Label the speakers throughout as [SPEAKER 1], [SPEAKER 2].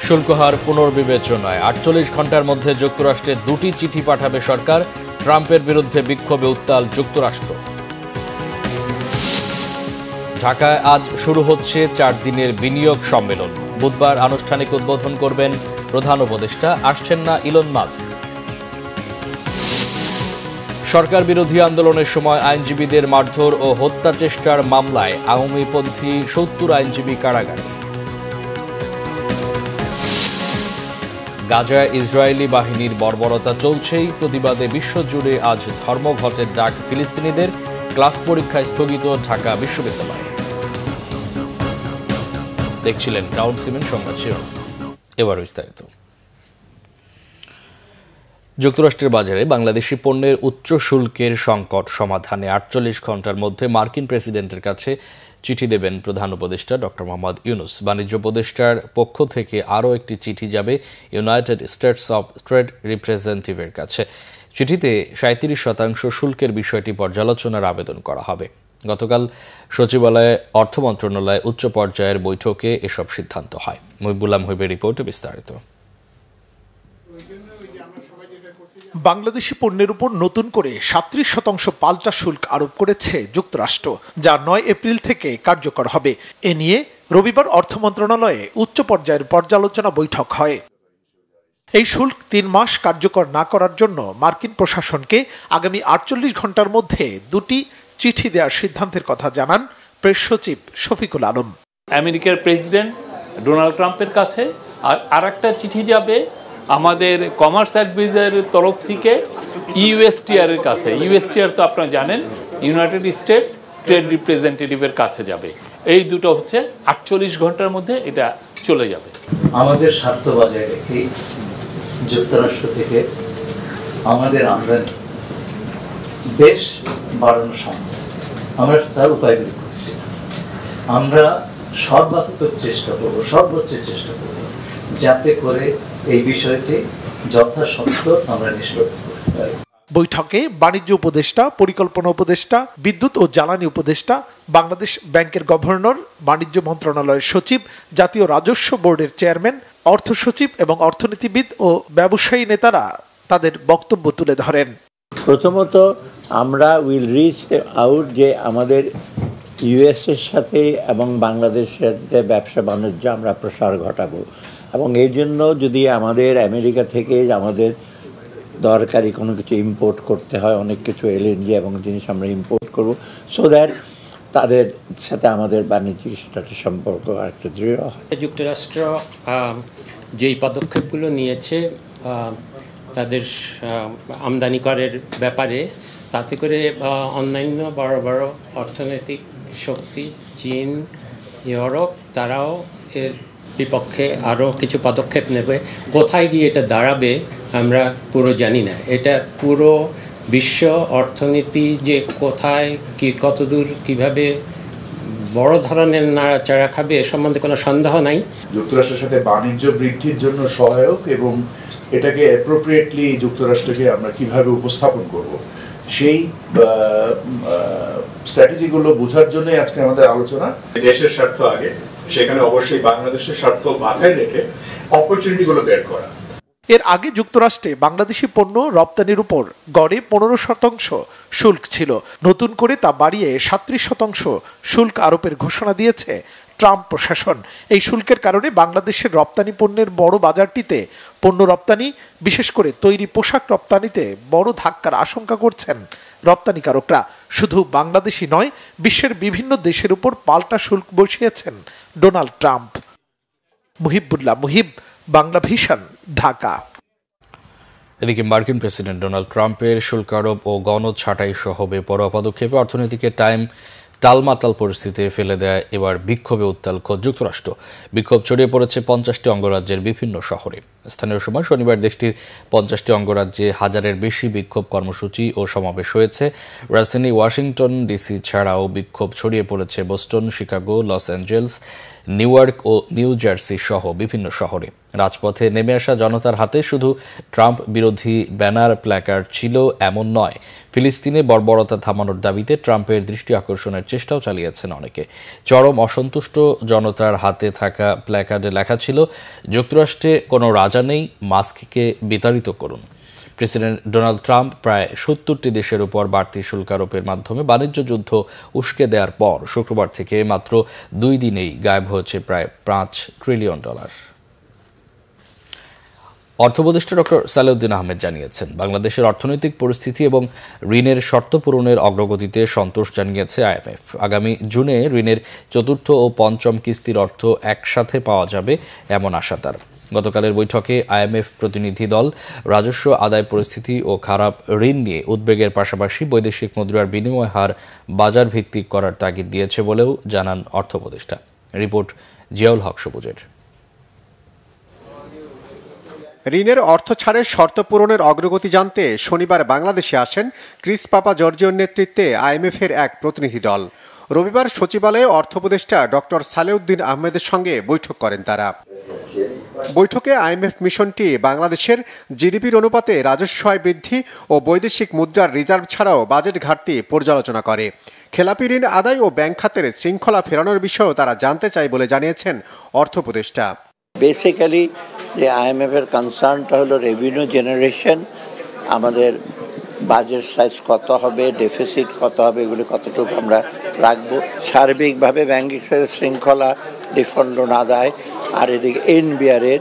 [SPEAKER 1] শুল্ক হার পুনর্বিবেচনায় ৪৮ ঘন্টার মধ্যে যুক্তরাষ্ট্রে ২টি চিঠি পাঠাবে সরকার। ট্রাম্পের বিরুদ্ধে বিক্ষোভে উত্তাল যুক্তরাষ্ট্র। ঢাকায় আজ শুরু হচ্ছে ৪ দিনের বিনিয়োগ সম্মেলন। বুধবার আনুষ্ঠানিক উদ্বোধন করবেন প্রধান উপদেষ্টা। আসছেন না ইলন মাস্ক। সরকার বিরোধী আন্দোলনের সময় আইনজীবীদের মারধর ও হত্যা চেষ্টার মামলায় আওয়ামীপন্থী ৭০ আইনজীবী কারাগারে। গাজায় ইসরায়েলি বাহিনীর বর্বরতা চলছেই, প্রতিবাদে বিশ্বজুড়ে আজ ধর্মঘটের ডাক ফিলিস্তিনিদের। ক্লাস পরীক্ষা স্থগিত ঢাকা বিশ্ববিদ্যালয়ে। দেখছিলেন গ্রাউন্ড সিমেন্ট সংবাদ শিরোনাম। এবার বিস্তারিত। যুক্তরাষ্ট্রের বাজারে বাংলাদেশি পণ্যের উচ্চ শুল্কের সংকট সমাধানে ৪৮ ঘন্টার মধ্যে মার্কিন প্রেসিডেন্টের কাছে চিঠি দেবেন প্রধান উপদেষ্টা ড. মোহাম্মদ ইউনূস। বাণিজ্য উপদেষ্টার পক্ষ থেকে আরও একটি চিঠি যাবে ইউনাইটেড স্টেটস অব ট্রেড রিপ্রেজেন্টেটিভের কাছে। চিঠিতে ৩৭% শুল্কের বিষয়টি পর্যালোচনার আবেদন করা হবে। গতকাল সচিবালয়ে অর্থ মন্ত্রণালয়ে উচ্চ পর্যায়ের বৈঠকে এসব সিদ্ধান্ত হয়। মহিবুল্লাহ মহিবের রিপোর্টে বিস্তারিত।
[SPEAKER 2] বাংলাদেশি পণ্যের উপর নতুন করে ৩৭% পাল্টা শুল্ক আরোপ করেছে যুক্তরাষ্ট্র, যা ৯ এপ্রিল থেকে কার্যকর হবে। এ নিয়ে রবিবার অর্থ মন্ত্রণালয়ে উচ্চ পর্যায়ের পর্যালোচনা বৈঠক হয়। এই শুল্ক ৩ মাস কার্যকর না করার জন্য মার্কিন প্রশাসনকে আগামী ৪৮ ঘন্টার মধ্যে ২টি চিঠি দেওয়ার সিদ্ধান্তের কথা জানান প্রেস সচিব শফিকুল আলম।
[SPEAKER 3] আমেরিকার প্রেসিডেন্ট ডোনাল্ড ট্রাম্পের কাছে আর একটা চিঠি যাবে আমাদের কমার্স অ্যাডভাইজারের তরফ থেকে ইউএসটিআর এর কাছে। ইউএসটিআর তো আপনারা জানেন ইউনাইটেড স্টেটস ট্রেড রিপ্রেজেন্টেটিভের কাছে যাবে। এই দুটো হচ্ছে ৪৮ ঘন্টার মধ্যে এটা চলে যাবে।
[SPEAKER 4] আমাদের স্বার্থ বজায় রেখে যুক্তরাষ্ট্র থেকে আমাদের আমদানি বেশ বাড়ানো সম্ভব। আমরা তার উপায় বের করছি। আমরা সর্বাত্মক চেষ্টা করব, সর্বোচ্চ চেষ্টা করব যাতে করে এই বিষয়টি যথাসত্ত্ব আমরা নিষ্পত্তি করতে পারি।
[SPEAKER 2] বৈঠকে বাণিজ্য উপদেষ্টা, পরিকল্পনা উপদেষ্টা, বিদ্যুৎ ও জ্বালানি উপদেষ্টা, বাংলাদেশ ব্যাংকের গভর্নর, বাণিজ্য মন্ত্রণালয়ের সচিব, জাতীয় রাজস্ব বোর্ডের চেয়ারম্যান, অর্থ সচিব এবং অর্থনীতিবিদ ও ব্যবসায়ী নেতারা তাদের বক্তব্য তুলে ধরেন।
[SPEAKER 5] প্রথমত আমরা উইল রিচ আউট যে আমাদের ইউএসের সাথে এবং বাংলাদেশের সাথে ব্যবসা বাণিজ্য আমরা প্রসার ঘটাবো, এবং এই জন্য যদি আমাদের আমেরিকা থেকে আমাদের দরকারি কোনো কিছু ইম্পোর্ট করতে হয়, অনেক কিছু এলএনজি এবং জিনিস আমরা ইম্পোর্ট করব, সো দ্যাট তাদের সাথে আমাদের বাণিজ্যিক সম্পর্ক আরেকটু দৃঢ় হয়।
[SPEAKER 6] যুক্তরাষ্ট্র যেই পদক্ষেপগুলো নিয়েছে তাদের আমদানি করের ব্যাপারে, তাতে করে অন্যান্য বড় বড় অর্থনৈতিক শক্তি চীন, ইউরোপ, তারাও এর বিপক্ষে আরও কিছু পদক্ষেপ নেবে। কোথায় গিয়ে এটা দাঁড়াবে আমরা পুরো জানি না। এটা পুরো বিশ্ব অর্থনীতি যে কোথায় কি কতদূর কিভাবে বড় ধরনের নাড়াচাড়া খাবে এ সম্বন্ধে কোনো সন্দেহ নাই।
[SPEAKER 7] যুক্তরাষ্ট্রের সাথে বাণিজ্য বৃদ্ধির জন্য সহায়ক এবং এটাকে অ্যাপ্রোপ্রিয়েটলি যুক্তরাষ্ট্রকে আমরা কিভাবে উপস্থাপন করব সেই স্ট্র্যাটেজিগুলো বোঝার জন্য আজকে আমাদের আলোচনা।
[SPEAKER 8] দেশের স্বার্থ আগে, সেখানে অবশ্যই বাংলাদেশের স্বার্থ মাথায় রেখে অপরচুনিটিগুলো বের করা।
[SPEAKER 2] এর আগে যুক্তরাষ্ট্রে বাংলাদেশি পণ্য রপ্তানির উপর গড়ে 15% শুল্ক ছিল। নতুন করে তা বাড়িয়ে 37% শুল্ক আরোপের ঘোষণা দিয়েছে ট্রাম্প প্রশাসন। এই শুল্কের কারণে বাংলাদেশের রপ্তানি পণ্যের বড় বাজারটিতে পণ্য রপ্তানি, বিশেষ করে তৈরি পোশাক রপ্তানিতে বড় ধাক্কার আশঙ্কা করছেন রপ্তানিকারকরা। শুধু বাংলাদেশি নয়, বিশ্বের বিভিন্ন দেশের উপর পাল্টা শুল্ক বসিয়েছেন Donald Trump. Muhibullah Muhib, Bangla Vision, Dhaka.
[SPEAKER 1] এদিকে মার্কিন প্রেসিডেন্ট ডোনাল্ড ট্রাম্পের শুল্ক আরোপ ও গণছাঁটাই সহ বেপরোয়া পদক্ষেপে অর্থনীতিকে টালমাটাল পরিস্থিতিতে ফেলে দেয় এবার বিক্ষোভে উত্তাল খোদ যুক্তরাষ্ট্র। বিক্ষোভ ছড়িয়ে পড়েছে 50টি অঙ্গরাজ্যের বিভিন্ন শহরে। স্থানীয় সময় শনিবার দেশটির 50টি অঙ্গরাজ্যে হাজারের বেশি বিক্ষোভ কর্মসূচি ও সমাবেশ হয়েছে। রাজধানী ওয়াশিংটন ডিসি ছাড়াও বিক্ষোভ ছড়িয়ে পড়েছে Boston, Chicago, Los Angeles, New York ও নিউ জার্সি সহ বিভিন্ন শহরে। রাজপথে নেমে আসা জনতার হাতে শুধু ট্রাম্প বিরোধী ব্যানার প্ল্যাকার্ড ছিল এমন নয়, ফিলিস্তিনে বর্বরতা থামানোর দাবিতে ট্রাম্পের দৃষ্টি আকর্ষণের চেষ্টাও চালিয়েছেন অনেকে। চরম অসন্তুষ্ট জনতার হাতে থাকা প্ল্যাকার্ডে লেখা ছিল, যুক্তরাষ্ট্রে কোনো রাজা নেই, মাস্ককে বিতাড়িত করুন। প্রেসিডেন্ট ডোনাল্ড ট্রাম্প প্রায় 70টি দেশের উপর বাড়তি শুল্ক আরোপের মাধ্যমে বাণিজ্য যুদ্ধ উস্কে দেওয়ার পর শুক্রবার থেকে মাত্র 2 দিনেই গায়েব হয়েছে প্রায় $5 ট্রিলিয়ন। অর্থ উপদেষ্টা ডক্টর সালেউদ্দিন আহমেদ জানিয়েছেন, বাংলাদেশের অর্থনৈতিক পরিস্থিতি এবং ঋণের শর্ত পূরণের অগ্রগতিতে সন্তোষ জানিয়েছে আইএমএফ। আগামী জুনে ঋণের 4র্থ ও 5ম কিস্তির অর্থ একসাথে পাওয়া যাবে এমন আশা তার। গতকালের বৈঠকে আইএমএফ প্রতিনিধি দল রাজস্ব আদায় পরিস্থিতি ও খারাপ ঋণ নিয়ে উদ্বেগের পাশাপাশি বৈদেশিক মুদ্রার বিনিময় হার বাজার ভিত্তিক করার তাগিদ দিয়েছে বলেও জানান অর্থ উপদেষ্টা। রিপোর্ট জিয়াউল হক সবুজের।
[SPEAKER 9] ঋণের অর্থ ছাড়ের শর্ত পূরণের অগ্রগতি জানতে শনিবার বাংলাদেশে আসেন ক্রিস পাপা জর্জিওর নেতৃত্বে আইএমএফের এক প্রতিনিধি দল। রবিবার সচিবালয়ে অর্থ উপদেষ্টা ডক্টর সালেউদ্দিন আহমেদের সঙ্গে বৈঠক করেন তারা। বৈঠকে আইএমএফ মিশনটি বাংলাদেশের জিডিপির অনুপাতে রাজস্ব আয় বৃদ্ধি ও বৈদেশিক মুদ্রার রিজার্ভ ছাড়াও বাজেট ঘাটতি পর্যালোচনা করে। খেলাপি ঋণ আদায় ও ব্যাংক খাতের শৃঙ্খলা ফেরানোর বিষয়েও তারা জানতে চায় বলে জানিয়েছেন অর্থ উপদেষ্টা।
[SPEAKER 5] বেসিক্যালি যে আইএমএফ এর কনসার্নটা হলো রেভিনিউ জেনারেশন, আমাদের বাজেট সাইজ কত হবে, ডেফিসিট কত হবে, এগুলি কতটুকু আমরা রাখবো, সার্বিকভাবে ব্যাংকিং শৃঙ্খলা, ডিফল্ট লোন আদায়, আর এদিকে এনবিআরের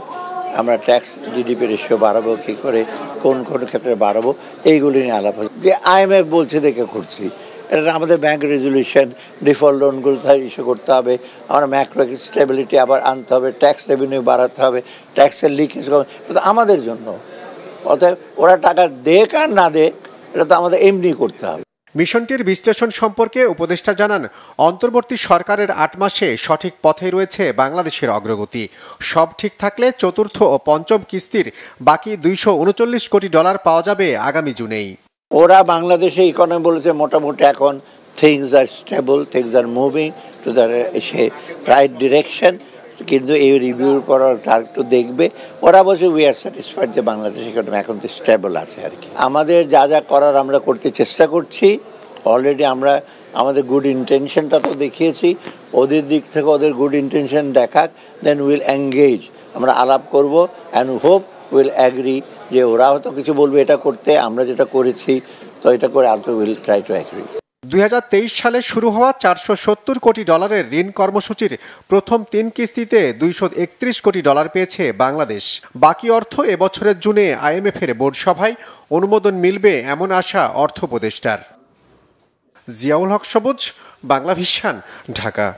[SPEAKER 5] আমরা ট্যাক্স জিডিপি রেশিও বাড়াবো কী করে, কোন কোন ক্ষেত্রে বাড়াবো, এইগুলি নিয়ে আলাপ হচ্ছে। যে আইএমএফ বলছে দেখে করছি, এটা আমাদের ব্যাংক রেজলিউশন, ডিফল্ট লোনগুলো ইস্যু করতে হবে, আমরা ম্যাক্রো স্টেবিলিটি আবার আনতে হবে, ট্যাক্স রেভিনিউ বাড়াতে হবে, ট্যাক্সের লিকেজ এটা আমাদের জন্য। অতএব ওরা টাকা দেখ আর না দেখ, এটা তো আমাদের এমনি করতে হবে।
[SPEAKER 9] মিশনটির বিশ্লেষণ সম্পর্কে উপদেষ্টা জানান, অন্তর্বর্তী সরকারের 8 মাসে সঠিক পথে রয়েছে বাংলাদেশের অগ্রগতি। সব ঠিক থাকলে 4র্থ ও 5ম কিস্তির বাকি $239 কোটি পাওয়া যাবে আগামী জুনেই।
[SPEAKER 5] ওরা বাংলাদেশে ইকোনমি বলেছে মোটামুটি এখন things are stable, things are moving to the right direction, কিন্তু এই রিভিউর পর একটু দেখবে। ওরা বলছে উই আর স্যাটিসফাইড যে বাংলাদেশ ইকোনমি এখন তো স্টেবল আছে আর কি। আমাদের যা যা করার আমরা করতে চেষ্টা করছি, অলরেডি আমরা আমাদের গুড ইন্টেনশনটা তো দেখিয়েছি, ওদের দিক থেকে ওদের গুড ইন্টেনশন দেখাক, দেন উইল এঙ্গেজ, আমরা আলাপ করব অ্যান্ড হোপ উইল অ্যাগ্রি যে ওরা হয়তো কিছু বলবে এটা করতে, আমরা যেটা করেছি তো এটা করে also will try to agree.
[SPEAKER 9] 2023 সালে শুরু হওয়া $470 কোটি ঋণ কর্মসূচির প্রথম 3 কিস্তিতে $231 কোটি পেয়েছে বাংলাদেশ। বাকি অর্থ এবছরের জুনে আইএমএফ এর বোর্ড সভায় অনুমোদন মিলবে এমন আশা অর্থ উপদেষ্টার। জিয়াউল হক সবুজ, বাংলা ভিশন, ঢাকা।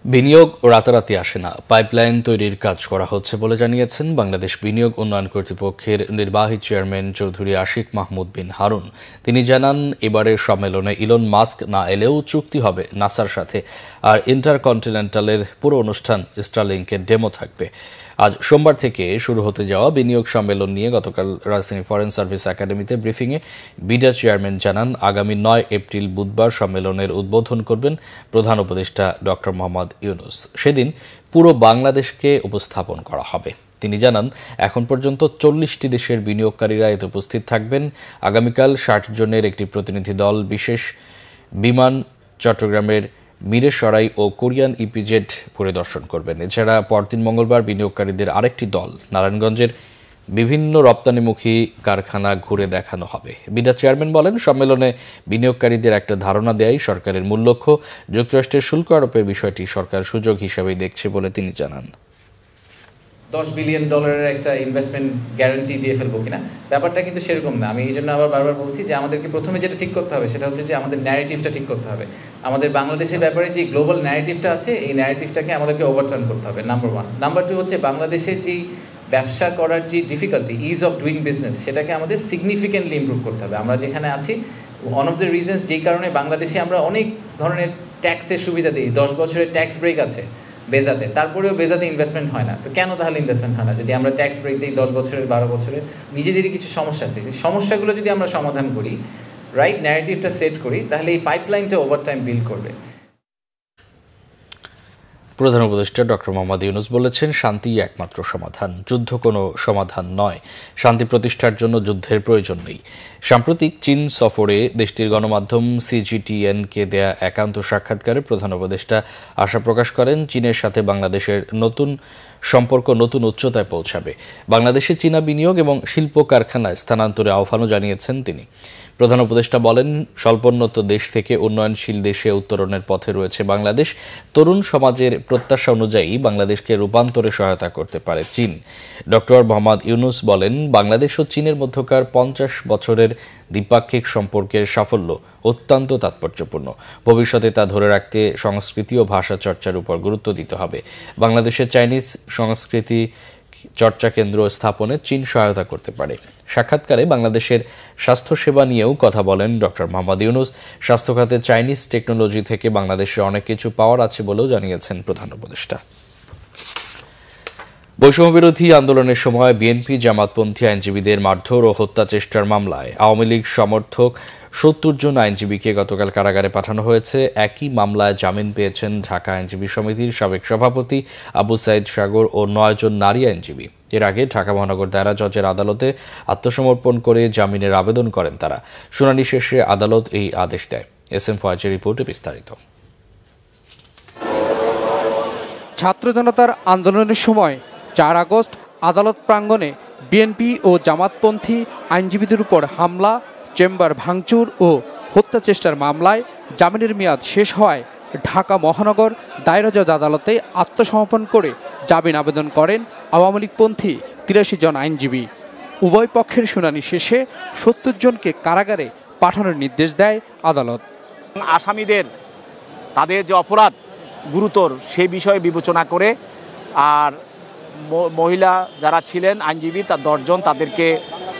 [SPEAKER 1] বিনিয়োগ রাতারাতি আসে না, পাইপলাইন তৈরির কাজ করা হচ্ছে বলে জানিয়েছেন বাংলাদেশ বিনিয়োগ উন্নয়ন কর্তৃপক্ষের নির্বাহী চেয়ারম্যান চৌধুরী আশিক মাহমুদ বিন হারুন। তিনি জানান, এবারের সম্মেলনে ইলন মাস্ক না এলেও চুক্তি হবে নাসার সাথে, আর ইন্টারকন্টিনেন্টালের পুরো অনুষ্ঠান স্টারলিংকের ডেমো থাকবে। আজ সোমবার থেকে শুরু হতে যাওয়া বিনিয়োগ সম্মেলন নিয়ে গতকাল রাজধানী ফরেন সার্ভিস একাডেমিতে ব্রিফিংয়ে বিডা চেয়ারম্যান জানান, আগামী 9 এপ্রিল বুধবার সম্মেলনের উদ্বোধন করবেন প্রধান উপদেষ্টা ডক্টর মোহাম্মদ ইউনুস। সেদিন পুরো বাংলাদেশকে উপস্থাপন করা হবে। তিনি জানান, এখন পর্যন্ত 40টি দেশের বিনিয়োগকারীরা এতে উপস্থিত থাকবেন। আগামীকাল 60 জনের একটি প্রতিনিধি দল বিশেষ বিমান চট্টগ্রামের মিরেসরাই ও কোরিয়ান ইপিজেড পরিদর্শন করবেন। এছাড়া পরদিন মঙ্গলবার বিনিয়োগকারীদের আরেকটি দল নারায়ণগঞ্জের বিভিন্ন রপ্তানিমুখী কারখানা ঘুরে দেখানো হবে। বিডা চেয়ারম্যান বলেন, সম্মেলনে বিনিয়োগকারীদের একটা ধারণা দেয়াই সরকারের মূল লক্ষ্য। যুক্তরাষ্ট্রের শুল্ক আরোপের বিষয়টি সরকার সুযোগ হিসেবেই দেখছে বলে তিনি জানান।
[SPEAKER 10] $10 বিলিয়ন একটা ইনভেস্টমেন্ট গ্যারান্টি দিয়ে ফেলবো কিনা, ব্যাপারটা কিন্তু সেরকম না। আমি এই জন্য আবার বারবার বলছি যে আমাদেরকে প্রথমে যেটা ঠিক করতে হবে সেটা হচ্ছে যে আমাদের ন্যারেটিভটা ঠিক করতে হবে। আমাদের বাংলাদেশের ব্যাপারে যে গ্লোবাল ন্যারেটিভটা আছে, এই ন্যারেটিভটাকে আমাদেরকে ওভারটার্ন করতে হবে, নাম্বার 1। নাম্বার 2 হচ্ছে বাংলাদেশের যেই ব্যবসা করার যে difficulty, is of doing business, সেটাকে আমাদের সিগনিফিকেন্টলি ইমপ্রুভ করতে হবে। আমরা যেখানে আছি, ওয়ান অফ দ্য রিজনস যেই কারণে বাংলাদেশে আমরা অনেক ধরনের ট্যাক্সের সুবিধা দিই, 10 বছরের ট্যাক্স ব্রেক আছে বেজাতে, তারপরেও বেজাতে ইনভেস্টমেন্ট হয় না। তো কেন তাহলে ইনভেস্টমেন্ট হয় না? যদি আমরা ট্যাক্স ব্রেক দিই 10 বছরের, 12 বছরের, নিজেদেরই কিছু সমস্যা আছে, সেই সমস্যাগুলো যদি আমরা সমাধান করি, রাইট ন্যারেটিভটা সেট করি, তাহলে এই পাইপলাইনটা ওভার টাইম বিল্ড করবে।
[SPEAKER 1] প্রধান উপদেষ্টা ডক্টর মোহাম্মদ ইউনুস বলেছেন, শান্তিই একমাত্র সমাধান, যুদ্ধ কোনো সমাধান নয়। শান্তি প্রতিষ্ঠার জন্য যুদ্ধের প্রয়োজন নেই। সাম্প্রতিক চীন সফরে দেশটির গণমাধ্যম সিজিটিএনকে দেয়া একান্ত সাক্ষাৎকারে প্রধান উপদেষ্টা আশা প্রকাশ করেন, চীনের সাথে বাংলাদেশের সম্পর্ক নতুন উচ্চতায় পৌঁছাবে। বাংলাদেশে চীনা বিনিয়োগ এবং শিল্প কারখানায় স্থানান্তরে আহ্বানও জানিয়েছেন তিনি। প্রধান উপদেষ্টা বলেন, স্বল্পোন্নত দেশ থেকে উন্নয়নশীল দেশে উত্তরণের পথে রয়েছে বাংলাদেশ। তরুণ সমাজের প্রত্যাশা অনুযায়ী বাংলাদেশকে রূপান্তরে সহায়তা করতে পারে চীন। ডক্টর মোহাম্মদ ইউনুস বলেন, বাংলাদেশ ও চীনের মধ্যকার 50 বছরের দ্বিপাক্ষিক সম্পর্কের সাফল্য অত্যন্ত তাৎপর্যপূর্ণ। ভবিষ্যতে তা ধরে রাখতে সংস্কৃতি ও ভাষা চর্চার উপর গুরুত্ব দিতে হবে। বাংলাদেশের চাইনিজ সংস্কৃতি চর্চা কেন্দ্র স্থাপনে চীন সহায়তা করতে পারে। সাক্ষাৎকারে বাংলাদেশের স্বাস্থ্যসেবা নিয়েও কথা বলেন ডক্টর মোহাম্মদ ইউনুস। স্বাস্থ্য খাতে চাইনিজ টেকনোলজি থেকে বাংলাদেশে অনেক কিছু পাওয়ার আছে বলেও জানিয়েছেন প্রধান উপদেষ্টা। বৈষম্য বিরোধী আন্দোলনের সময় বিএনপি জামাতপন্থী আইনজীবীদের মারধর ও হত্যা চেষ্টার মামলায় আওয়ামী লীগ সমর্থক 70 জন আইনজীবীকে গতকাল কারাগারে পাঠানো হয়েছে। একই মামলায় জামিন পেয়েছেন ঢাকা আইনজীবী সমিতির সাবেক সভাপতি আবু সাইদ সাগর ও 9 জন নারী আইনজীবী। এর আগে ঢাকা মহানগর দায়রা জজের আদালতে আত্মসমর্পণ করে জামিনের আবেদন করেন তারা। শুনানি শেষে আদালত এই আদেশ দেয়। এসএম ফয়েজের রিপোর্টে বিস্তারিত।
[SPEAKER 2] ছাত্র জনতার আন্দোলনের সময় 4 আগস্ট আদালত প্রাঙ্গণে বিএনপি ও জামাতপন্থী আইনজীবীদের উপর হামলা, চেম্বার ভাঙচুর ও হত্যা চেষ্টার মামলায় জামিনের মেয়াদ শেষ হওয়ায় ঢাকা মহানগর দায়রা জজ আদালতে আত্মসমর্পণ করে জামিন আবেদন করেন আওয়ামী লীগপন্থী 83 জন আইনজীবী। উভয় পক্ষের শুনানি শেষে 70 জনকে কারাগারে পাঠানোর নির্দেশ দেয় আদালত।
[SPEAKER 11] আসামিদের তাদের যে অপরাধ গুরুতর সেই বিষয়ে বিবেচনা করে আর মহিলা যারা ছিলেন আইনজীবী তার 10 জন তাদেরকে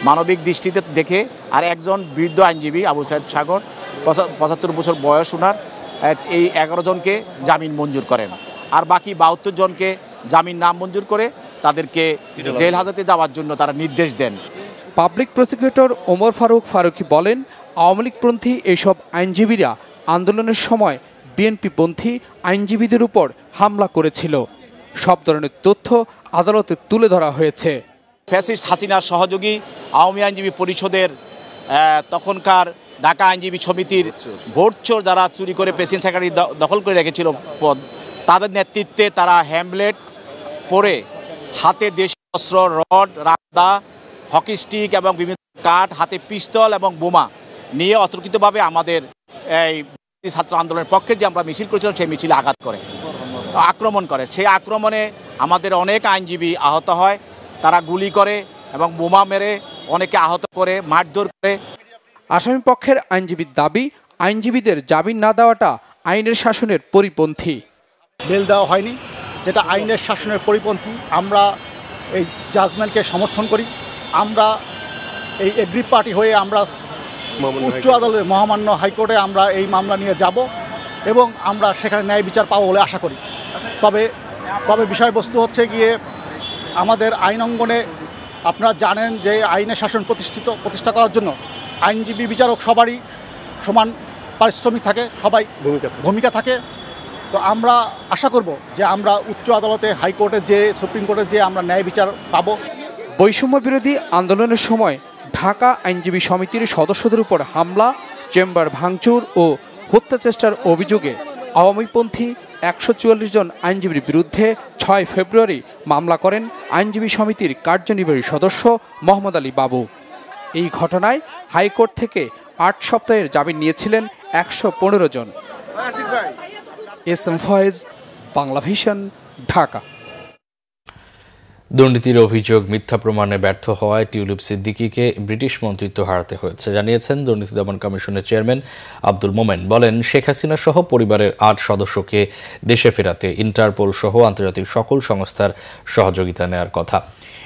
[SPEAKER 11] মানবিক দৃষ্টিতে দেখে আর একজন বৃদ্ধ আইনজীবী আবু সাইদ সাগর 75 বছর বয়স ওনার, এই 11 জনকে জামিন মঞ্জুর করেন। আর বাকি 72 জনকে জামিন না মঞ্জুর করে তাদেরকে জেল হাজতে যাওয়ার জন্য তারা নির্দেশ দেন।
[SPEAKER 2] পাবলিক প্রসিকিউটর ওমর ফারুকি বলেন, আওয়ামী লীগপন্থী এইসব আইনজীবীরা আন্দোলনের সময় বিএনপিপন্থী আইনজীবীদের উপর হামলা করেছিল। সব ধরনের তথ্য আদালতে তুলে ধরা হয়েছে।
[SPEAKER 11] ফ্যাসিস্ট হাসিনার সহযোগী আওয়ামী আইনজীবী পরিষদের তখনকার ঢাকা আইনজীবী সমিতির ভোট চোর যারা চুরি করে প্রেসিডেন্ট সেক্রেটারি দখল করে রেখেছিল পদ, তাদের নেতৃত্বে তারা হ্যামলেট পরে হাতে দেশীয় অস্ত্র, রড, রাদা, হকি স্টিক এবং বিভিন্ন কাঠ, হাতে পিস্তল এবং বোমা নিয়ে অতর্কিতভাবে আমাদের এই ছাত্র আন্দোলনের পক্ষে যে আমরা মিছিল করেছিলাম সেই মিছিলে আঘাত করে আক্রমণ করে। সেই আক্রমণে আমাদের অনেক আইনজীবী আহত হয়। তারা গুলি করে এবং বোমা মেরে অনেকে আহত করে, মারধর করে।
[SPEAKER 2] আসামি পক্ষের আইনজীবীর দাবি, আইনজীবীদের জামিন না দেওয়াটা আইনের শাসনের পরিপন্থী।
[SPEAKER 12] বেল দেওয়া হয়নি, যেটা আইনের শাসনের পরিপন্থী। আমরা এই জাজমেন্টকে সমর্থন করি। আমরা এই এগ্রি পার্টি হয়ে আমরা উচ্চ আদালতে মহামান্য হাইকোর্টে আমরা এই মামলা নিয়ে যাব এবং আমরা সেখানে ন্যায় বিচার পাবো বলে আশা করি। তবে বিষয়বস্তু হচ্ছে গিয়ে আমাদের আইন অঙ্গনে আপনারা জানেন যে আইনের শাসন প্রতিষ্ঠা করার জন্য আইনজীবী বিচারক সবারই সমান পারিশ্রমিক থাকে, সবাই ভূমিকা থাকে। তো আমরা আশা করব যে আমরা উচ্চ আদালতে, হাইকোর্টে যে, সুপ্রিম কোর্টে যে আমরা ন্যায় বিচার পাবো।
[SPEAKER 2] বৈষম্য বিরোধী আন্দোলনের সময় ঢাকা আইনজীবী সমিতির সদস্যদের উপর হামলা, চেম্বার ভাঙচুর ও হত্যা চেষ্টার অভিযোগে আওয়ামীপন্থী 144 জন আইনজীবীর বিরুদ্ধে 6 ফেব্রুয়ারি মামলা করেন আইনজীবী সমিতির কার্যনির্বাহী সদস্য মোহাম্মদ আলী বাবু। এই ঘটনায় হাইকোর্ট থেকে 8 সপ্তাহের জামিন নিয়েছিলেন 115 জন। S M Faiz, Bangla Vision, Dhaka.
[SPEAKER 1] দুর্নীতির অভিযোগ মিথ্যা প্রমাণে ব্যর্থ হওয়ায় টিউলিপ সিদ্দিকীকে ব্রিটিশ মন্ত্রিত্ব হারাতে হয়েছে জানিয়েছেন দুর্নীতি দমন কমিশনের চেয়ারম্যান আব্দুল মোমেন। বলেন, শেখ হাসিনা সহ পরিবারের 8 সদস্যকে দেশে ফেরাতে ইন্টারপোল সহ আন্তর্জাতিক সকল সংস্থার সহযোগিতা নেওয়ার কথা।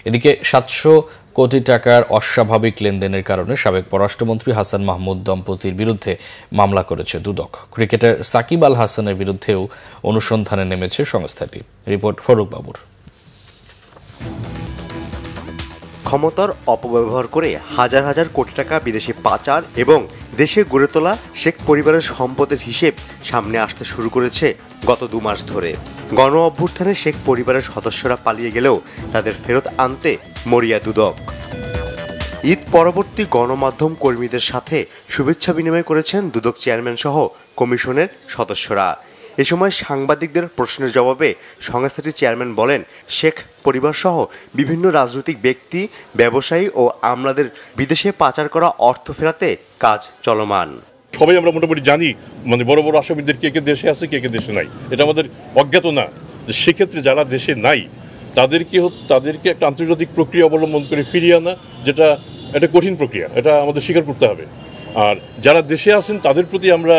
[SPEAKER 1] এদিকে 700 কোটি টাকার অস্বাভাবিক লেনদেনের কারণে সাবেক পররাষ্ট্রমন্ত্রী হাসান মাহমুদ দম্পতির বিরুদ্ধে মামলা করেছে দুদক। ক্রিকেটার সাকিব আল হাসানের বিরুদ্ধেও অনুসন্ধানে নেমেছে সংস্থাটি। রিপোর্ট ফরুক বাবুর।
[SPEAKER 13] ক্ষমতার অপব্যবহার করে হাজার হাজার কোটি টাকা বিদেশে পাচার এবং দেশে গড়ে তোলা শেখ পরিবারের সম্পদের হিসেব সামনে আসতে শুরু করেছে গত 2 মাস ধরে। গণ অভ্যুত্থানে শেখ পরিবারের সদস্যরা পালিয়ে গেলেও তাদের ফেরত আনতে মরিয়া দুদক। ঈদ পরবর্তী গণমাধ্যম কর্মীদের সাথে শুভেচ্ছা বিনিময় করেছেন দুদক চেয়ারম্যান সহ কমিশনের সদস্যরা। এ সময় সাংবাদিকদের প্রশ্নের জবাবে সংস্থাটির চেয়ারম্যান বলেন, শেখ পরিবার সহ বিভিন্ন রাজনৈতিক ব্যক্তি, ব্যবসায়ী ও আমলাদের বিদেশে পাচার করা অর্থ ফেরাতে কাজ চলমান।
[SPEAKER 14] সবাই আমরা মোটামুটি জানি মানে বড় বড় আসামিদের কে কে দেশে আছে, কে কে দেশে নাই, এটা আমাদের অজ্ঞাত না। সেক্ষেত্রে যারা দেশে নাই তাদেরকে একটা আন্তর্জাতিক প্রক্রিয়া অবলম্বন করে ফিরিয়ে আনা, যেটা একটা কঠিন প্রক্রিয়া, এটা আমাদের স্বীকার করতে হবে। আর যারা দেশে আছেন তাদের প্রতি আমরা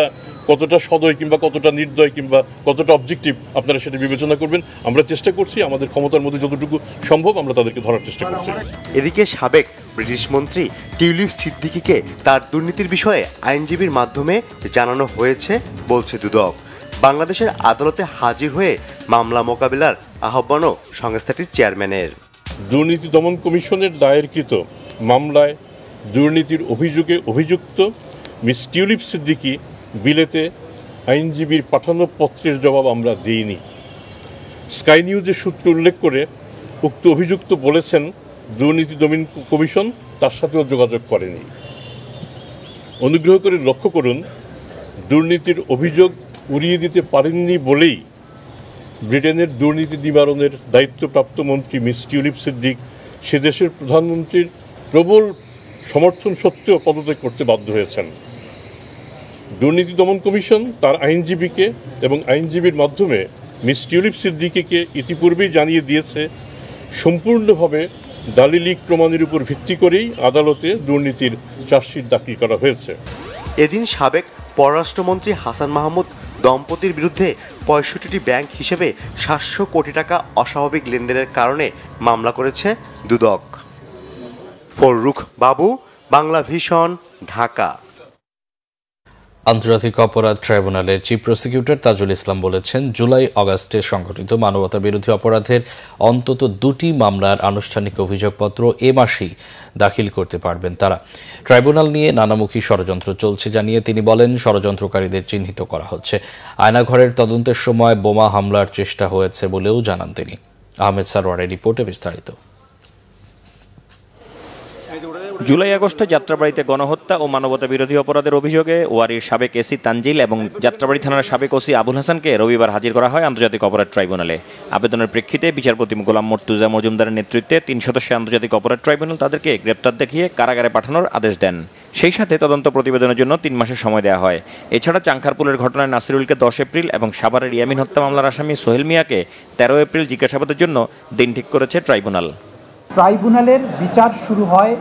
[SPEAKER 14] কতটা সদয় কিংবা কতটা নির্দয় কিংবা কতটা অবজেক্টিভ আপনারা সেটা বিবেচনা করবেন। আমরা চেষ্টা করছি, আমাদের ক্ষমতার মধ্যে যতটুকু সম্ভব আমরা তাদেরকে ধরার চেষ্টা করছি।
[SPEAKER 13] এদিকে সাবেক ব্রিটিশ মন্ত্রী টিউলিপ সিদ্দিকীকে তার দুর্নীতির বিষয়ে আইনজীবীর মাধ্যমে জানানো হয়েছে বলছে দুদক। বাংলাদেশের আদালতে হাজির হয়ে মামলা মোকাবিলার আহ্বানও সংস্থাটির চেয়ারম্যানের।
[SPEAKER 14] দুর্নীতি দমন কমিশনের দায়েরকৃত মামলায় দুর্নীতির অভিযোগে অভিযুক্ত মিস টিউলিপ সিদ্দিকী বিলেতে আইনজীবীর পাঠানো পত্রের জবাব আমরা দিইনি। স্কাই নিউজের সূত্র উল্লেখ করে উক্ত অভিযুক্ত বলেছেন দুর্নীতি দমন কমিশন তার সাথেও যোগাযোগ করেনি। অনুগ্রহ করে লক্ষ্য করুন, দুর্নীতির অভিযোগ উড়িয়ে দিতে পারেননি বলেই ব্রিটেনের দুর্নীতি নিবারণের দায়িত্বপ্রাপ্ত মন্ত্রী মিস টিউলিপ সিদ্দিক সে দেশের প্রধানমন্ত্রীর প্রবল সমর্থন সত্ত্বেও পদত্যাগ করতে বাধ্য হয়েছেন। দুর্নীতি দমন কমিশন তার আইনজীবীকে এবং আইনজীবীর মাধ্যমে মিস টিউলিপ সিদ্দিকীকে ইতিপূর্বেই জানিয়ে দিয়েছে সম্পূর্ণভাবে দালিলিক প্রমাণের উপর ভিত্তি করেই আদালতে দুর্নীতির চার্জশিট দাখিল করা হয়েছে।
[SPEAKER 13] এদিন সাবেক পররাষ্ট্রমন্ত্রী হাসান মাহমুদ দম্পতির বিরুদ্ধে ৬৫টি ব্যাংক হিসেবে ৭০০ কোটি টাকা অস্বাভাবিক লেনদেনের কারণে মামলা করেছে দুদক। ফররুখ বাবু, বাংলা ভিশন, ঢাকা।
[SPEAKER 1] আন্তর্জাতিক অপরাধ ট্রাইব্যুনালের চিফ প্রসিকিউটর তাজুল ইসলাম বলেছেন, জুলাই আগস্টে সংঘটিত মানবতা বিরোধী অপরাধের অন্তত ২টি মামলার আনুষ্ঠানিক অভিযোগপত্র এ মাসেই দাখিল করতে পারবেন তারা। ট্রাইব্যুনাল নিয়ে নানামুখী ষড়যন্ত্র চলছে জানিয়ে তিনি বলেন, ষড়যন্ত্রকারীদের চিহ্নিত করা হচ্ছে। আয়নাঘরের তদন্তের সময় বোমা হামলার চেষ্টা হয়েছে বলেও জানান তিনি। আহমেদ সারওয়ারের রিপোর্টে বিস্তারিত।
[SPEAKER 15] জুলাই আগস্টে যাত্রাবাড়িতে গণহত্যা ও মানবতা বিরোধী অপরাধের অভিযোগে ওয়ারির সাবেক এসি তানজিল এবং যাত্রাবাড়ি থানার সাবেক ওসি আবুল হাসানকে রবিবার হাজির করা হয় আন্তর্জাতিক অপরাধ ট্রাইব্যুনালে। আবেদনের প্রেক্ষিতে বিচারপতি গোলাম মর্তুজা মজুমদারের নেতৃত্বে ৩ সদস্যের আন্তর্জাতিক অপরাধ ট্রাইব্যুনাল তাদেরকে গ্রেপ্তার দেখিয়ে কারাগারে পাঠানোর আদেশ দেন। সেই সাথে তদন্ত প্রতিবেদনের জন্য 3 মাসের সময় দেওয়া হয়। এছাড়া চাংখারপুলের ঘটনায় নাসিরুলকে 10 এপ্রিল এবং সাভারের ইয়ামিন হত্যা মামলার আসামি সোহেল মিয়াকে 13 এপ্রিল জিজ্ঞাসাবাদের জন্য দিন ঠিক করেছে ট্রাইব্যুনাল।
[SPEAKER 16] ট্রাইব্যুনালের বিচার শুরু হয়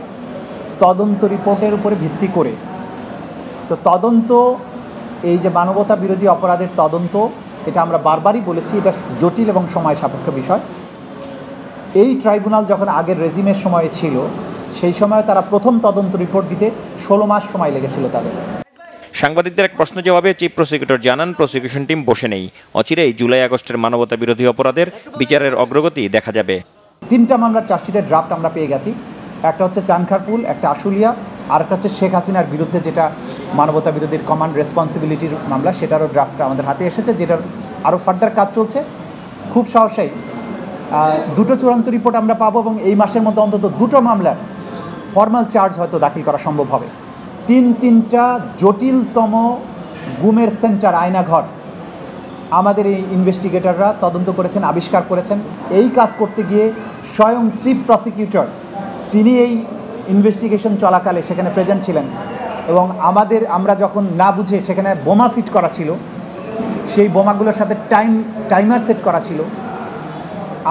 [SPEAKER 16] তদন্ত রিপোর্টের উপরে ভিত্তি করে। তো তদন্ত, এই যে মানবতা বিরোধী অপরাধের তদন্ত, এটা আমরা বারবারই বলেছি, এটা জটিল এবং সময় সাপেক্ষ বিষয়। এই ট্রাইব্যুনাল যখন আগের রেজিমের সময়ে ছিল, সেই সময় তারা প্রথম তদন্ত রিপোর্ট দিতে 16 মাস সময় লেগেছিল তাদের।
[SPEAKER 15] সাংবাদিকদের এক প্রশ্ন জবাবে চিফ প্রসিকিউটর জানান, প্রসিকিউশন টিম বসে নেই। অচিরেই জুলাই আগস্টের মানবতা বিরোধী অপরাধের বিচারের অগ্রগতি দেখা যাবে।
[SPEAKER 16] 3টা মামলার চার্জশিটের ড্রাফট আমরা পেয়ে গেছি। একটা হচ্ছে চানখারপুল, একটা আশুলিয়া, আর একটা হচ্ছে শেখ হাসিনার বিরুদ্ধে যেটা মানবতা বিরোধীর কমান্ড রেসপন্সিবিলিটির মামলা, সেটারও ড্রাফটটা আমাদের হাতে এসেছে, যেটার আরও ফার্দার কাজ চলছে। খুব সহসাই 2টো চূড়ান্ত রিপোর্ট আমরা পাবো এবং এই মাসের মধ্যে অন্তত 2টো মামলার ফর্মাল চার্জ হয়তো দাখিল করা সম্ভব হবে। 3টা জটিলতম গুমের সেন্টার, আয়নাঘর আমাদের এই ইনভেস্টিগেটররা তদন্ত করেছেন, আবিষ্কার করেছেন। এই কাজ করতে গিয়ে স্বয়ং চিফ প্রসিকিউটর তিনি এই ইনভেস্টিগেশন চলাকালে সেখানে প্রেজেন্ট ছিলেন এবং আমরা যখন না বুঝে সেখানে বোমা ফিট করা ছিল, সেই বোমাগুলোর সাথে টাইমার সেট করা ছিল।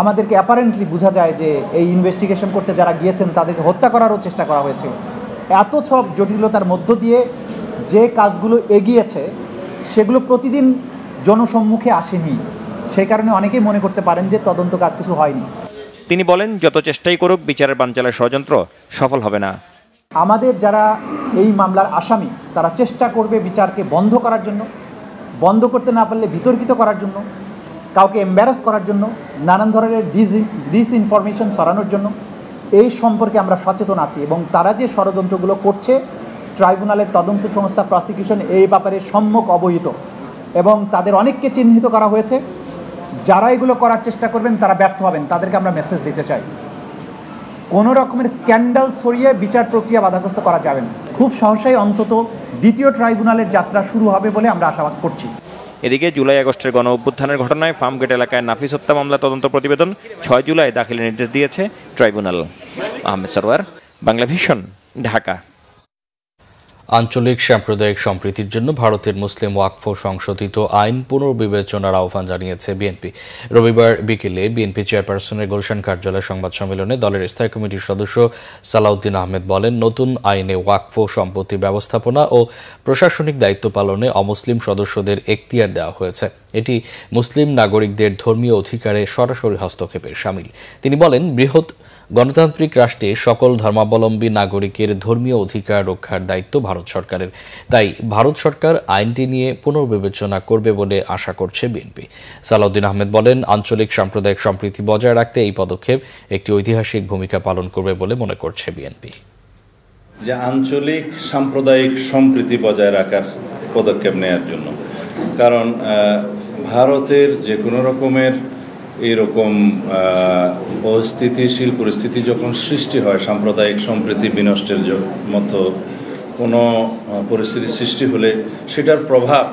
[SPEAKER 16] আমাদেরকে অ্যাপারেন্টলি বোঝা যায় যে এই ইনভেস্টিগেশন করতে যারা গিয়েছেন তাদেরকে হত্যা করারও চেষ্টা করা হয়েছিল। এত সব জটিলতার মধ্য দিয়ে যে কাজগুলো এগিয়েছে সেগুলো প্রতিদিন জনসম্মুখে আসেনি। সেই কারণে অনেকেই মনে করতে পারেন যে তদন্ত কাজ কিছু হয়নি।
[SPEAKER 15] তিনি বলেন, যত চেষ্টাই করুক বিচারের বানচালের ষড়যন্ত্র সফল হবে না।
[SPEAKER 16] আমাদের যারা এই মামলার আসামি তারা চেষ্টা করবে বিচারকে বন্ধ করার জন্য, বন্ধ করতে না পারলে বিতর্কিত করার জন্য, কাউকে এম্বারাস করার জন্য, নানান ধরনের ডিসইনফরমেশন ছড়ানোর জন্য। এই সম্পর্কে আমরা সচেতন আছি এবং তারা যে ষড়যন্ত্রগুলো করছে, ট্রাইব্যুনালের তদন্ত সংস্থা প্রসিকিউশন এই ব্যাপারে সম্যক অবহিত এবং তাদের অনেককে চিহ্নিত করা হয়েছে। যারা এগুলো করার চেষ্টা করবেন তারা ব্যর্থ হবেন, তাদেরকে আমরা মেসেজ দিতে চাই। কোনো রকমের স্ক্যান্ডাল ছড়িয়ে বিচার প্রক্রিয়া বাধাগ্রস্ত করা যাবে না। খুব সহসাই অন্তত দ্বিতীয় ট্রাইব্যুনালের যাত্রা শুরু হবে বলে আমরা আশাবাদ করছি।
[SPEAKER 15] এদিকে জুলাই আগস্টের গণ অভ্যুত্থানের ঘটনায় ফার্মগেট এলাকায় নাফিস হত্যা মামলা তদন্ত প্রতিবেদন 6 জুলাই দাখিলের নির্দেশ দিয়েছে ট্রাইব্যুনাল। আহমেদ সরওয়ার, বাংলা ভিশন, ঢাকা।
[SPEAKER 1] আঞ্চলিক সাম্প্রদায়িক সম্প্রীতির জন্য ভারতের মুসলিম ওয়াকফ সংশোধিত আইন পুনর্বিবেচনার আহ্বান জানিয়েছে বিএনপি। রবিবার বিকেলে বিএনপি চেয়ারপারসনের গুলশান কার্যালয়ে সংবাদ সম্মেলনে দলের স্থায়ী কমিটির সদস্য সালাউদ্দিন আহমেদ বলেন, নতুন আইনে ওয়াকফ সম্পত্তি ব্যবস্থাপনা ও প্রশাসনিক দায়িত্ব পালনে অমুসলিম সদস্যদের এখতিয়ার দেওয়া হয়েছে। এটি মুসলিম নাগরিকদের ধর্মীয় অধিকারে সরাসরি হস্তক্ষেপের শামিল। তিনি বলেন, বৃহৎ গণতান্ত্রিক রাষ্ট্রে সকল ধর্মাবলম্বী নাগরিকের ধর্মীয় অধিকার রক্ষার দায়িত্ব ভারত সরকারের। তাই ভারত সরকার আইনটি নিয়ে পুনর্বিবেচনা করবে বলে আশা করছে বিএনপি। সালাউদ্দিন আহমেদ বলেন, আঞ্চলিক সাম্প্রদায়িক সম্প্রীতি বজায় রাখতে এই পদক্ষেপ একটি ঐতিহাসিক ভূমিকা পালন করবে বলে মনে করছে বিএনপি।
[SPEAKER 17] যে আঞ্চলিক সাম্প্রদায়িক সম্প্রীতি বজায় রাখার পদক্ষেপ নেওয়ার জন্য, কারণ ভারতের যে কোনো রকমের এইরকম অস্থিতিশীল পরিস্থিতি যখন সৃষ্টি হয়, সাম্প্রদায়িক সম্প্রীতি বিনষ্টের মতো কোনো পরিস্থিতি সৃষ্টি হলে সেটার প্রভাব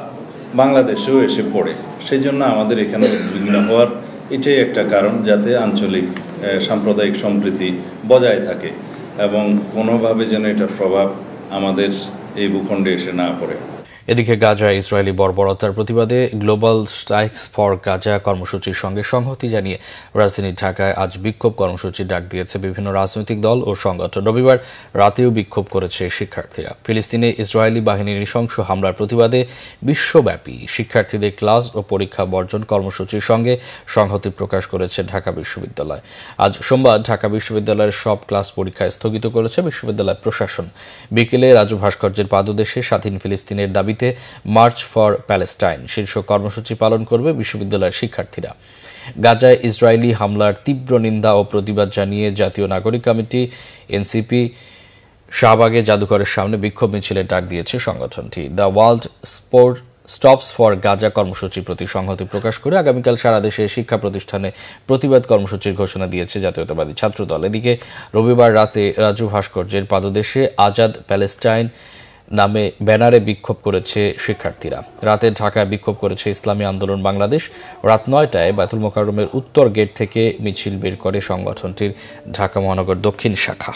[SPEAKER 17] বাংলাদেশেও এসে পড়ে। সেই জন্য আমাদের এখানে উদ্বিগ্ন হওয়ার এটাই একটা কারণ, যাতে আঞ্চলিক সাম্প্রদায়িক সম্প্রীতি বজায় থাকে এবং কোনোভাবে যেন এটার প্রভাব আমাদের এই ভূখণ্ডে এসে না পড়ে।
[SPEAKER 1] এদিকে গাজায় ইসরায়েলি বর্বরতার প্রতিবাদে গ্লোবাল স্ট্রাইকস ফর গাজা কর্মসূচির সঙ্গে সংহতি জানিয়ে রাজধানী ঢাকায় আজ বিক্ষোভ কর্মসূচির ডাক দিয়েছে বিভিন্ন রাজনৈতিক দল ও সংগঠন। রবিবার রাতেও বিক্ষোভ করেছে শিক্ষার্থীরা। ফিলিস্তিনে ইসরায়েলি বাহিনীর নৃশংস হামলার প্রতিবাদে বিশ্বব্যাপী শিক্ষার্থীদের ক্লাস ও পরীক্ষা বর্জন কর্মসূচির সঙ্গে সংহতি প্রকাশ করেছে ঢাকা বিশ্ববিদ্যালয়। আজ সোমবার ঢাকা বিশ্ববিদ্যালয়ের সব ক্লাস পরীক্ষা স্থগিত করেছে বিশ্ববিদ্যালয় প্রশাসন। বিকেলে রাজু ভাস্কর্যের পাদদেশে স্বাধীন ফিলিস্তিনের দাবিতে মার্চ ফর প্যালেস্টাইন শীর্ষক কর্মসূচি পালন করবে বিশ্ববিদ্যালয়ের শিক্ষার্থীরা। গাজায় ইসরায়েলি হামলার তীব্র নিন্দা ও প্রতিবাদ জানিয়ে জাতীয় নাগরিক কমিটি এনসিপি শাহবাগে জাদুঘরের সামনে বিক্ষোভ মিছিলের ডাক দিয়েছে সংগঠনটি। The world stops for Gaza কর্মসূচির প্রতি সংহতি প্রকাশ করে আগামীকাল সারা দেশে শিক্ষা প্রতিষ্ঠানে প্রতিবাদ কর্মসূচির ঘোষণা দিয়েছে জাতীয়তাবাদী ছাত্রদল। এদিকে রবিবার রাতে রাজু ভাস্কর্যের পাদদেশে আজাদ প্যালেস্টাইন নামে ব্যানারে বিক্ষোভ করেছে শিক্ষার্থীরা। রাতে ঢাকায় বিক্ষোভ করেছে ইসলামী আন্দোলন বাংলাদেশ। রাত 9টায় বায়তুল মোকাররমের উত্তর গেট থেকে মিছিল বের করে সংগঠনটির ঢাকা মহানগর দক্ষিণ শাখা।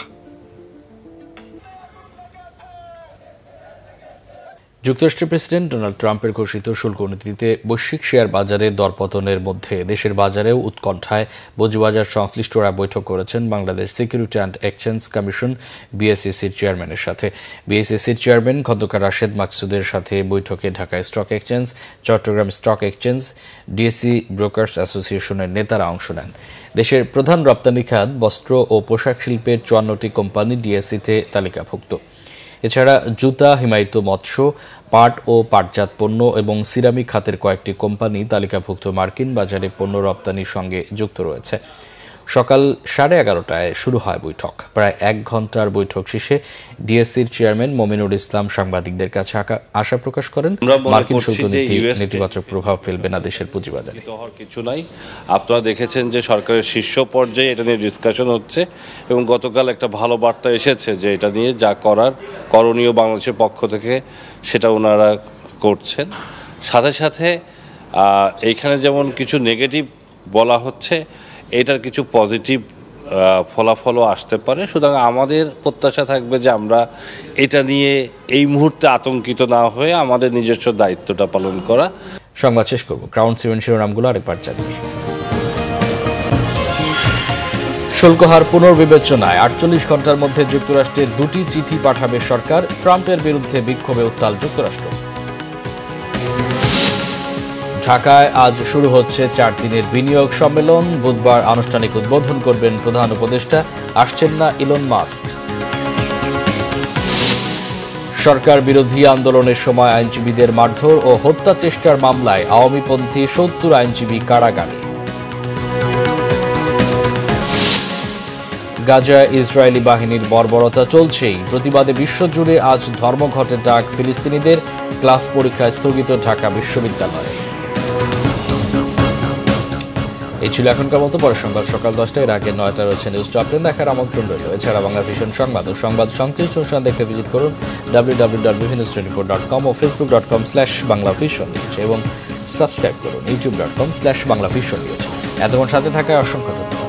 [SPEAKER 1] যুক্তরাষ্ট্রের প্রেসিডেন্ট ডোনাল্ড ট্রাম্পের ঘোষিত শুল্ক নীতিতে বৈশ্বিক শেয়ার বাজারে দরপতনের মধ্যে দেশের বাজারেও উৎকণ্ঠায় পুঁজিবাজার সংশ্লিষ্টরা বৈঠক করেছেন Bangladesh security and exchange commission বিএসইসির চেয়ারম্যানের সাথে। বিএসইসির চেয়ারম্যান খন্দকার রাশেদ মাকসুদের সাথে বৈঠকে Dhaka stock exchange, Chattogram stock exchange, DSC brokers অ্যাসোসিয়েশনের নেতারা অংশ নেন। দেশের প্রধান রপ্তানি খাত বস্ত্র ও পোশাক শিল্পের 54টি কোম্পানি ডিএসসিতে তালিকাভুক্ত। এছাড়া জুতা, হিমায়িত মৎস্য, পাট ও পাটজাত পণ্য এবং সিরামিক খাতের কয়েকটি কোম্পানি তালিকাভুক্ত মার্কিন বাজারে পণ্য রপ্তানির সঙ্গে যুক্ত রয়েছে। সকাল 11:30টায় শুরু হয় বৈঠক। প্রায় 1 ঘন্টার বৈঠক শেষে ডিএসসির চেয়ারম্যান মমিনুল ইসলাম সাংবাদিকদের কাছে আশা প্রকাশ করেন, মার্কিন শুল্ক নীতি নেতিবাচক প্রভাব ফেলবে না দেশের পুঁজিবাজারে।
[SPEAKER 18] কিছু নাই, আপনারা দেখেছেন যে সরকারের শীর্ষ পর্যায়ে এটা নিয়ে ডিসকাশন হচ্ছে এবং গতকাল একটা ভালো বার্তা এসেছে যে এটা নিয়ে যা করণীয় বাংলাদেশের পক্ষ থেকে সেটা ওনারা করছেন। সাথে সাথে এইখানে যেমন কিছু নেগেটিভ বলা হচ্ছে, এটার কিছু পজিটিভ ফলাফলও আসতে পারে। সুতরাং আমাদের প্রত্যাশা থাকবে যে আমরা এটা নিয়ে এই মুহূর্তে আতঙ্কিত না হয়ে আমাদের নিজস্ব দায়িত্বটা পালন করা।
[SPEAKER 1] সংবাদ শেষ করব ক্রাউন 7 শিরোনামগুলো আরেকবার জানিয়ে। শুল্ক হার পুনর্বিবেচনায় 48 ঘন্টার মধ্যে যুক্তরাষ্ট্রের 2টি চিঠি পাঠাবে সরকার। ট্রাম্পের বিরুদ্ধে বিক্ষোভে উত্তাল যুক্তরাষ্ট্র। ঢাকায় আজ শুরু হচ্ছে 4 দিনের বিনিয়োগ সম্মেলন। বুধবার আনুষ্ঠানিক উদ্বোধন করবেন প্রধান উপদেষ্টা। আসছেন না ইলন মাস্ক। সরকার বিরোধী আন্দোলনের সময় আইনজীবীদের মারধর ও হত্যা চেষ্টার মামলায় আওয়ামীপন্থী 70 আইনজীবী কারাগারে। গাজায় ইসরায়েলি বাহিনীর বর্বরতা চলছেই, প্রতিবাদে বিশ্বজুড়ে আজ ধর্মঘটের ডাক ফিলিস্তিনিদের। ক্লাস পরীক্ষা স্থগিত ঢাকা বিশ্ববিদ্যালয়ে। এই ছিল এখনকার মতো। পরের সংবাদ সকাল 10টায়, এর আগে 9টা রয়েছে নিউজ টপ 10 দেখার আমন্ত্রণ রইল। এছাড়া বাংলা ভিশন সংবাদ ও সংবাদ সংশ্লিষ্ট অনুষ্ঠান দেখতে ভিজিট করুন www.news24.com ও facebook.com/banglavision এবং সাবস্ক্রাইব করুন youtube.com/banglavision। এতক্ষণ সাথে থাকায় অসংখ্য ধন্যবাদ।